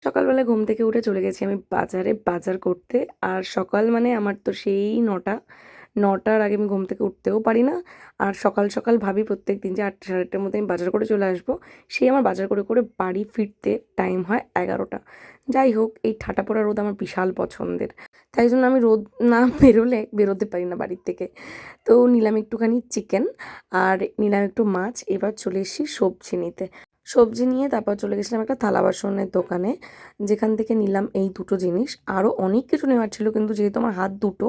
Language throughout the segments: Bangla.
সকালবেলা ঘুম থেকে উঠে চলে গেছি আমি বাজারে বাজার করতে। আর সকাল মানে আমার তো সেই ৯টার আগে আমি ঘুম থেকে উঠতেও পারি না। আর সকাল সকাল ভাবি প্রত্যেকদিন যে ৮টা সাড়ে ৮টার মধ্যে আমি বাজার করে চলে আসবো। সেই আমার বাজার করে করে বাড়ি ফিরতে টাইম হয় ১১টা। যাই হোক, এই ঠাটা পড়া রোদ আমার বিশাল পছন্দের। তাই জন্য আমি রোদ না বেরোতে পারি না বাড়ির থেকে। তো নিলাম একটুখানি চিকেন আর নিলাম একটু মাছ। এবার চলে এসেছি সবজি নিতে। সবজি নিয়ে তারপর চলে গেছিলাম একটা থালা বাসনের দোকানে, যেখান থেকে নিলাম এই দুটো জিনিস। আরও অনেক কিছু নেওয়ার ছিল, কিন্তু যেহেতু আমার হাত দুটো,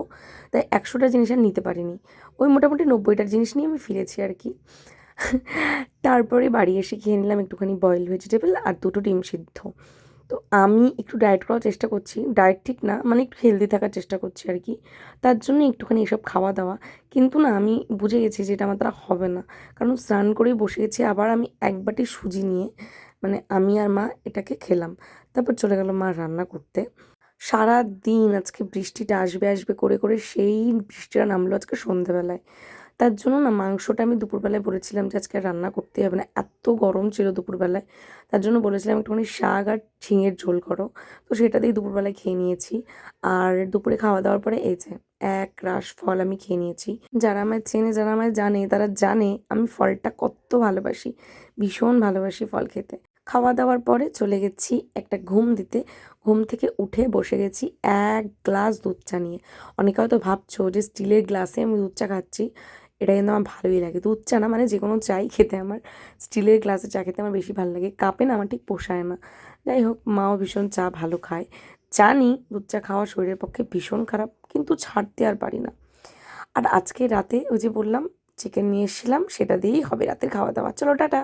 তাই ১০০টা জিনিস আর নিতে পারিনি। ওই মোটামুটি ৯০টার জিনিস নিয়ে আমি ফিরেছি আর কি। তারপরে বাড়ি এসে খেয়ে নিলাম একটুখানি বয়েলড ভেজিটেবল আর দুটো ডিম সিদ্ধ। তো আমি একটু ডায়েট করার চেষ্টা করছি, ডায়েট ঠিক না, মানে একটু হেলদি থাকার চেষ্টা করছি আর কি। তার জন্য একটুখানি এসব খাওয়া দাওয়া। কিন্তু না, আমি বুঝে গেছি যে এটা আমার দ্বারা হবে না। কারণ স্নান করেই বসে গেছি, আবার আমি এক বাটি সুজি নিয়ে, মানে আমি আর মা এটাকে খেলাম। তারপর চলে গেল মা রান্না করতে। সারা দিন আজকে বৃষ্টিটা আসবে আসবে করে করে সেই বৃষ্টিটা নামলো আজকে সন্ধেবেলায়। তার জন্য না, মাংসটা আমি দুপুরবেলায় বলেছিলাম যে আজকে আর রান্না করতেই হবে না, এত গরম ছিল দুপুরবেলায়। তার জন্য বলেছিলাম একটুখানি শাক আর ঝিঙের ঝোল করো। তো সেটা দিয়েই দুপুরবেলায় খেয়ে নিয়েছি। আর দুপুরে খাওয়া দাওয়ার পরে এই যে এক রাশ ফল আমি খেয়ে নিয়েছি। যারা আমায় চেনে, যারা আমায় জানে, তারা জানে আমি ফলটা কত ভালোবাসি। ভীষণ ভালোবাসি ফল খেতে। খাওয়া দাওয়ার পরে চলে গেছি একটা ঘুম দিতে। ঘুম থেকে উঠে বসে গেছি এক গ্লাস দুধ চা নিয়ে। অনেকে হয়তো ভাবছো যে স্টিলের গ্লাসে আমি দুধ চা খাচ্ছি। এটা কিন্তু আমার ভালোই লাগে। দুধ চা না, মানে যে কোনো চাই খেতে আমার স্টিলের গ্লাসে চা খেতে আমার বেশি ভালো লাগে। কাপে না আমার ঠিক পোষায় না। যাই হোক, মাও ভীষণ চা ভালো খায়। জানি দুধ চা খাওয়া শরীরের পক্ষে ভীষণ খারাপ, কিন্তু ছাড়তে আর পারি না। আর আজকে রাতে ওই যে বললাম চিকেন নিয়ে এসেছিলাম, সেটা দিয়েই হবে রাতের খাওয়া দাওয়া। চলো টাটা।